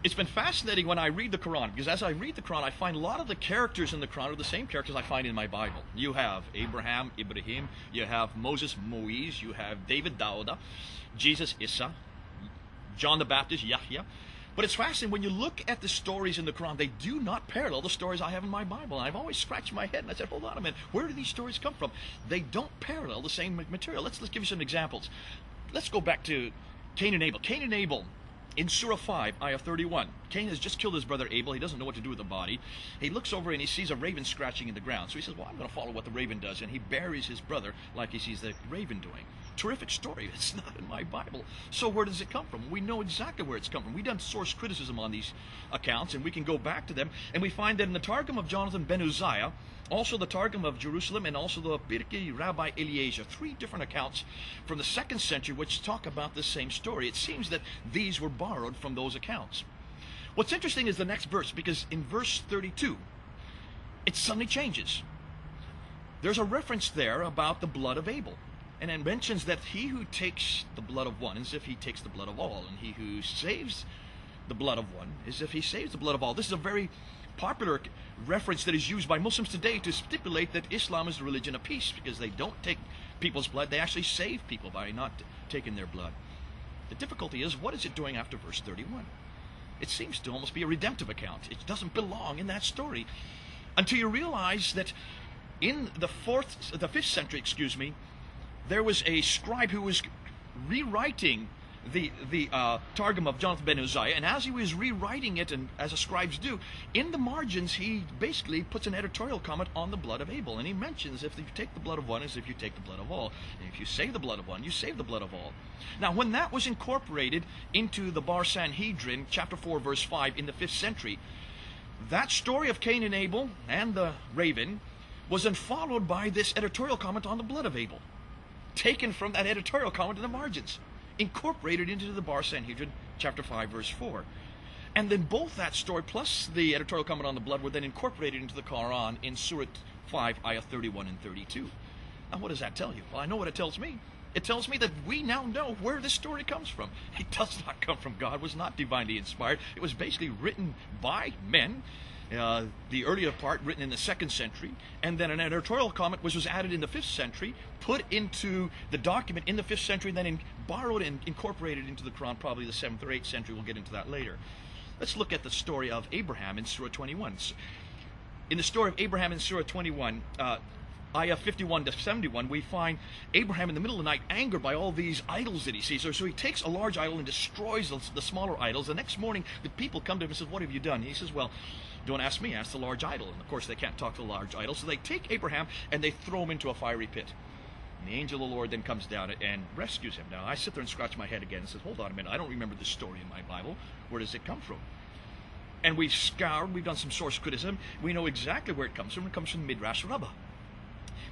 It's been fascinating when I read the Quran, because as I read the Quran, I find a lot of the characters in the Quran are the same characters I find in my Bible. You have Abraham, Ibrahim, you have Moses, Moise, you have David, Dawuda, Jesus, Isa, John the Baptist, Yahya. But it's fascinating when you look at the stories in the Quran, they do not parallel the stories I have in my Bible. And I've always scratched my head and I said, hold on a minute, where do these stories come from? They don't parallel the same material. Let's give you some examples. Let's go back to Cain and Abel. Cain and Abel. In Surah 5, Ayah 31, Cain has just killed his brother Abel. He doesn't know what to do with the body. He looks over and he sees a raven scratching in the ground. So he says, well, I'm going to follow what the raven does. And he buries his brother like he sees the raven doing. Terrific story. It's not in my Bible. So where does it come from? We know exactly where it's come from. We've done source criticism on these accounts, and we can go back to them. And we find that in the Targum of Jonathan ben Uzziah, also the Targum of Jerusalem, and also the Birkei Rabbi Eliezer, three different accounts from the 2nd century which talk about the same story. It seems that these were borrowed from those accounts. What's interesting is the next verse, because in verse 32, it suddenly changes. There's a reference there about the blood of Abel. And it mentions that he who takes the blood of one is as if he takes the blood of all, and he who saves the blood of one is as if he saves the blood of all. This is a very popular reference that is used by Muslims today to stipulate that Islam is the religion of peace, because they don't take people's blood, they actually save people by not taking their blood. The difficulty is, what is it doing after verse 31? It seems to almost be a redemptive account. It doesn't belong in that story, until you realize that in the 5th century, there was a scribe who was rewriting the Targum of Jonathan ben Uzziah, and as he was rewriting it, and as the scribes do, in the margins he basically puts an editorial comment on the blood of Abel, and he mentions if you take the blood of one, as if you take the blood of all, and if you save the blood of one, you save the blood of all. Now, when that was incorporated into the Bar Sanhedrin, chapter 4, verse 5, in the 5th century, that story of Cain and Abel and the raven was then followed by this editorial comment on the blood of Abel, taken from that editorial comment in the margins, incorporated into the Bar Sanhedrin, chapter 5, verse 4. And then both that story plus the editorial comment on the blood were then incorporated into the Quran in Surah 5, ayah 31 and 32. Now, what does that tell you? Well, I know what it tells me. It tells me that we now know where this story comes from. It does not come from God. It was not divinely inspired. It was basically written by men. The earlier part written in the 2nd century, and then an editorial comment which was added in the 5th century, put into the document in the 5th century, then borrowed and incorporated into the Quran, probably the 7th or 8th century. We'll get into that later. Let's look at the story of Abraham in Surah 21. In the story of Abraham in Surah 21, ayah 51 to 71, we find Abraham in the middle of the night angered by all these idols that he sees. So he takes a large idol and destroys the smaller idols. The next morning, the people come to him and says, what have you done? He says, well, don't ask me, ask the large idol. And of course, they can't talk to the large idol. So they take Abraham and they throw him into a fiery pit. And the angel of the Lord then comes down and rescues him. Now, I sit there and scratch my head again and says, hold on a minute, I don't remember this story in my Bible. Where does it come from? And we've scoured, we've done some source criticism. We know exactly where it comes from. It comes from Midrash Rabbah.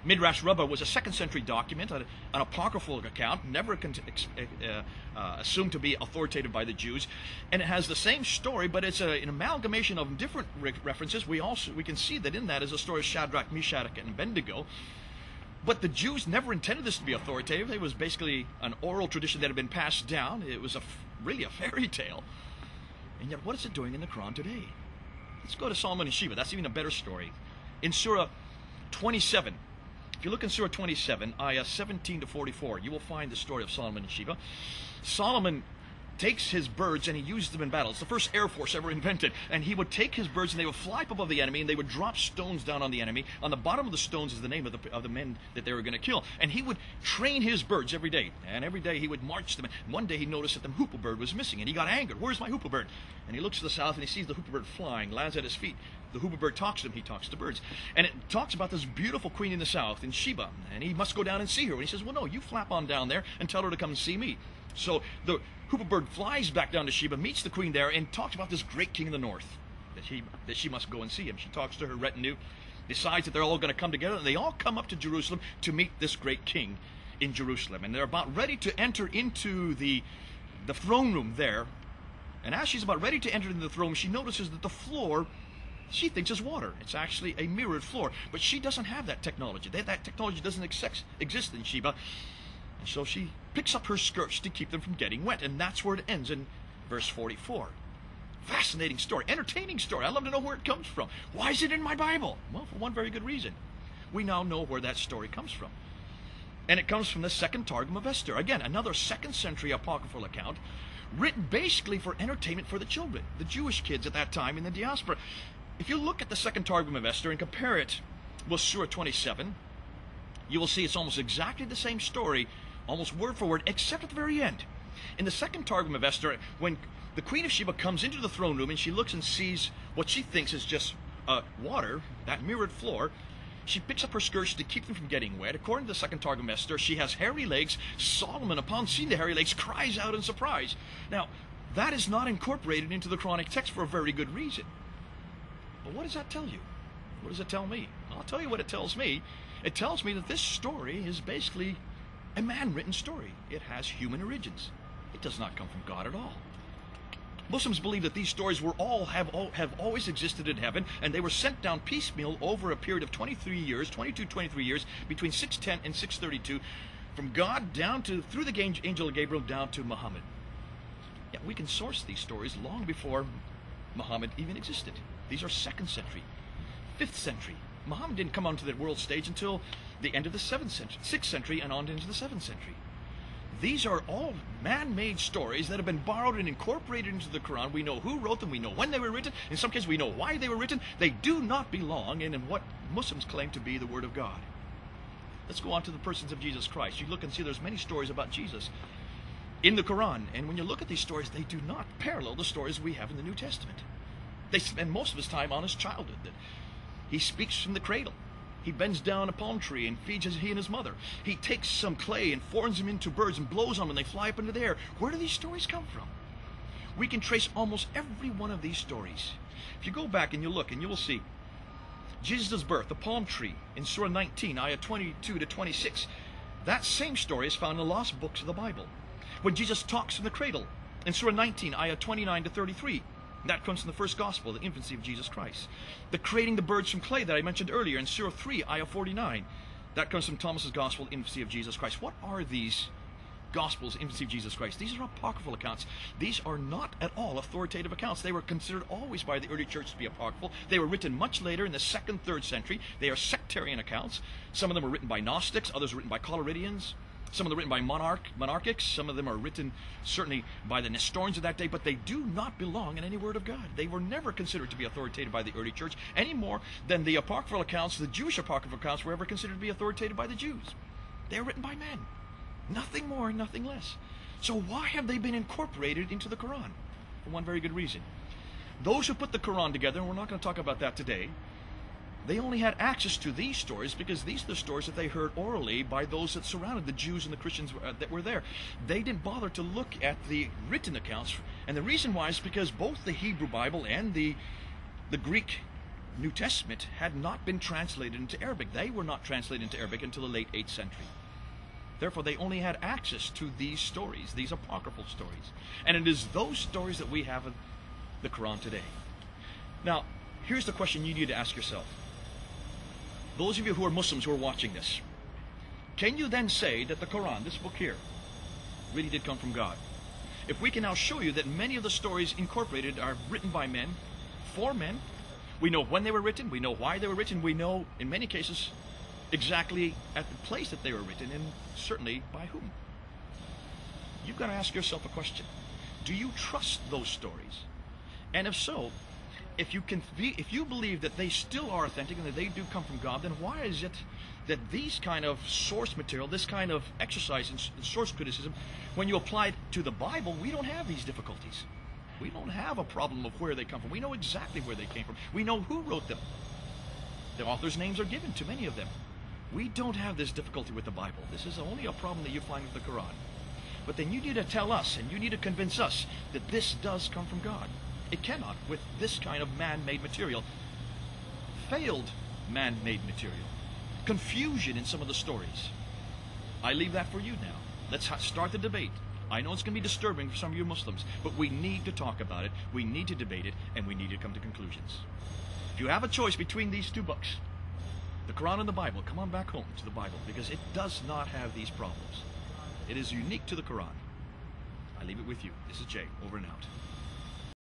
Midrash Rabbah was a 2nd century document, an apocryphal account, never assumed to be authoritative by the Jews, and it has the same story, but it's an amalgamation of different references. We can see that in that is a story of Shadrach, Meshach, and Abednego. But the Jews never intended this to be authoritative. It was basically an oral tradition that had been passed down. It was really a fairy tale. And yet, what is it doing in the Quran today? Let's go to Solomon and Sheba. That's even a better story. In Surah 27, if you look in Surah 27, ayah 17 to 44, you will find the story of Solomon and Sheba. Solomon takes his birds and he uses them in battle. It's the first air force ever invented. And he would take his birds and they would fly up above the enemy and they would drop stones down on the enemy. On the bottom of the stones is the name of the men that they were going to kill. And he would train his birds every day. And every day he would march them. And one day he noticed that the hoopoe bird was missing and he got angered. Where's my hoopoe bird? And he looks to the south and he sees the hoopoe bird flying, lands at his feet. The hoopoe bird talks to him, he talks to birds. And it talks about this beautiful queen in the south, in Sheba. And he must go down and see her. And he says, well, no, you flap on down there and tell her to come and see me. So the hoopoe bird flies back down to Sheba, meets the queen there, and talks about this great king in the north, that she must go and see him. She talks to her retinue, decides that they're all going to come together, and they all come up to Jerusalem to meet this great king in Jerusalem. And they're about ready to enter into the throne room there. And as she's about ready to enter into the throne, she notices that the floor, she thinks is water. It's actually a mirrored floor. But she doesn't have that technology. That technology doesn't exist in Sheba. And so she picks up her skirts to keep them from getting wet. And that's where it ends in verse 44. Fascinating story, entertaining story. I'd love to know where it comes from. Why is it in my Bible? Well, for one very good reason. We now know where that story comes from. And it comes from the second Targum of Esther. Again, another 2nd century apocryphal account written basically for entertainment for the children, the Jewish kids at that time in the diaspora. If you look at the second Targum of Esther and compare it with Surah 27, you will see it's almost exactly the same story, almost word for word, except at the very end. In the second Targum of Esther, when the Queen of Sheba comes into the throne room and she looks and sees what she thinks is just water, that mirrored floor, she picks up her skirts to keep them from getting wet. According to the second Targum of Esther, she has hairy legs. Solomon, upon seeing the hairy legs, cries out in surprise. Now, that is not incorporated into the Quranic text for a very good reason. But what does that tell you? What does it tell me? I'll tell you what it tells me. It tells me that this story is basically a man-written story. It has human origins. It does not come from God at all. Muslims believe that these stories have always existed in heaven, and they were sent down piecemeal over a period of 23 years, between 610 and 632, from God down to, through the angel Gabriel, down to Muhammad. Yet we can source these stories long before Muhammad even existed. These are 2nd century, 5th century. Muhammad didn't come onto the world stage until the end of the 6th century and on into the 7th century. These are all man-made stories that have been borrowed and incorporated into the Quran. We know who wrote them. We know when they were written. In some cases, we know why they were written. They do not belong in what Muslims claim to be the Word of God. Let's go on to the persons of Jesus Christ. You look and see there's many stories about Jesus in the Quran. And when you look at these stories, they do not parallel the stories we have in the New Testament. They spend most of his time on his childhood. That he speaks from the cradle. He bends down a palm tree and feeds he and his mother. He takes some clay and forms them into birds and blows on them and they fly up into the air. Where do these stories come from? We can trace almost every one of these stories. If you go back and you look, and you will see Jesus' birth, the palm tree, in Surah 19, ayah 22 to 26. That same story is found in the lost books of the Bible. When Jesus talks in the cradle, in Surah 19, ayah 29 to 33. That comes from the first gospel, the infancy of Jesus Christ. The creating the birds from clay that I mentioned earlier in Surah 3, ayah 49. That comes from Thomas's gospel, the infancy of Jesus Christ. What are these gospels, infancy of Jesus Christ? These are apocryphal accounts. These are not at all authoritative accounts. They were considered always by the early church to be apocryphal. They were written much later in the 2nd, 3rd century. They are sectarian accounts. Some of them were written by Gnostics, others were written by Collyridians. Some of them are written by monarchics. Some of them are written certainly by the Nestorians of that day, but they do not belong in any Word of God. They were never considered to be authoritative by the early church any more than the apocryphal accounts, the Jewish apocryphal accounts, were ever considered to be authoritative by the Jews. They are written by men. Nothing more, nothing less. So why have they been incorporated into the Quran? For one very good reason. Those who put the Quran together, and we're not going to talk about that today, they only had access to these stories because these are the stories that they heard orally by those that surrounded the Jews and the Christians that were there. They didn't bother to look at the written accounts. And the reason why is because both the Hebrew Bible and the Greek New Testament had not been translated into Arabic. They were not translated into Arabic until the late 8th century. Therefore, they only had access to these stories, these apocryphal stories. And it is those stories that we have in the Quran today. Now, here's the question you need to ask yourself. Those of you who are Muslims who are watching this, can you then say that the Quran, this book here, really did come from God? If we can now show you that many of the stories incorporated are written by men, for men, we know when they were written, we know why they were written, we know, in many cases, exactly at the place that they were written, and certainly by whom. You've got to ask yourself a question. Do you trust those stories? And if so, if you believe that they still are authentic and that they do come from God, then why is it that these kind of source material, this kind of exercise in source criticism, when you apply it to the Bible, we don't have these difficulties. We don't have a problem of where they come from. We know exactly where they came from. We know who wrote them. The authors' names are given to many of them. We don't have this difficulty with the Bible. This is only a problem that you find with the Quran. But then you need to tell us, and you need to convince us that this does come from God. It cannot with this kind of man-made material. Failed man-made material. Confusion in some of the stories. I leave that for you now. Let's start the debate. I know it's going to be disturbing for some of you Muslims, but we need to talk about it, we need to debate it, and we need to come to conclusions. If you have a choice between these two books, the Quran and the Bible, come on back home to the Bible, because it does not have these problems. It is unique to the Quran. I leave it with you. This is Jay, over and out.